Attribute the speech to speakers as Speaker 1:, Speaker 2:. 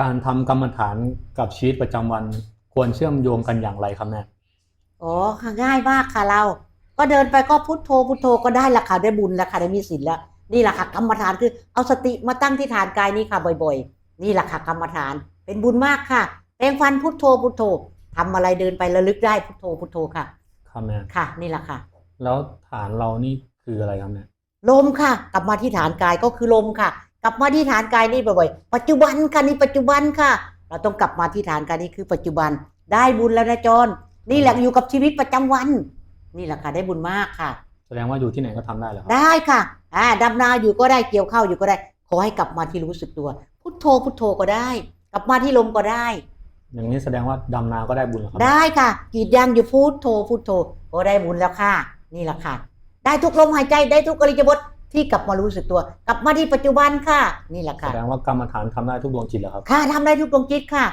Speaker 1: การทำกรรมฐานกับชีวิตประจำวันควรเชื่อมโยงกันอย่างไรครับแม่
Speaker 2: อ๋อค่ะง่ายมากค่ะเราก็เดินไปก็พุทโธพุทโธก็ได้ละค่ะได้บุญแล้วค่ะได้มีศีลแล้วนี่แหละค่ะกรรมฐานคือเอาสติมาตั้งที่ฐานกายนี้ค่ะบ่อยๆนี่แหละค่ะกรรมฐานเป็นบุญมากค่ะแปรงฟันพุทโธพุทโธทำอะไรเดินไประลึกได้พุทโธพุทโธค่ะ
Speaker 1: ครับแม่
Speaker 2: ค่ะนี่แหละค่ะ
Speaker 1: แล้วฐานเรานี่คืออะไรครับแม่
Speaker 2: ลมค่ะกลับมาที่ฐานกายก็คือลมค่ะกลับมาที่ฐานกายนี่บ่อยๆปัจจุบันค่ะนี่ปัจจุบันค่ะเราต้องกลับมาที่ฐานกายนี่คือปัจจุบันได้บุญแล้วนะจอนนี่แหละอยู่กับชีวิตประจำวันนี่แหละค่ะได้บุญมากค่ะ
Speaker 1: แสดงว่าอยู่ที่ไหนก็ทำได้เหรอครับ
Speaker 2: ได้ค่ะดำนาอยู่ก็ได้เกี่ยวข้าวอยู่ก็ได้ขอให้กลับมาที่รู้สึกตัวพุทโธพุทโธก็ได้กลับมาที่ลมก็ได้
Speaker 1: อย่างนี้แสดงว่าดำนาก็ได้บุญเหรอครับ
Speaker 2: ได้ค่ะกรีดยางอยู่พุทโธพุทโธก็ได้บุญแล้วค่ะนี่แหละค่ะได้ทุกลมหายใจได้ทุกอริยบทที่กลับมารู้สึกตัวกลับมาที่ปัจจุบันค่ะนี่แหละ
Speaker 1: แส
Speaker 2: ค่ะ
Speaker 1: ดงว่ากรรมฐานทำได้ทุกดวงจิตเหรอครับ
Speaker 2: ค่ะทำได้ทุกดวงจิตค่ะ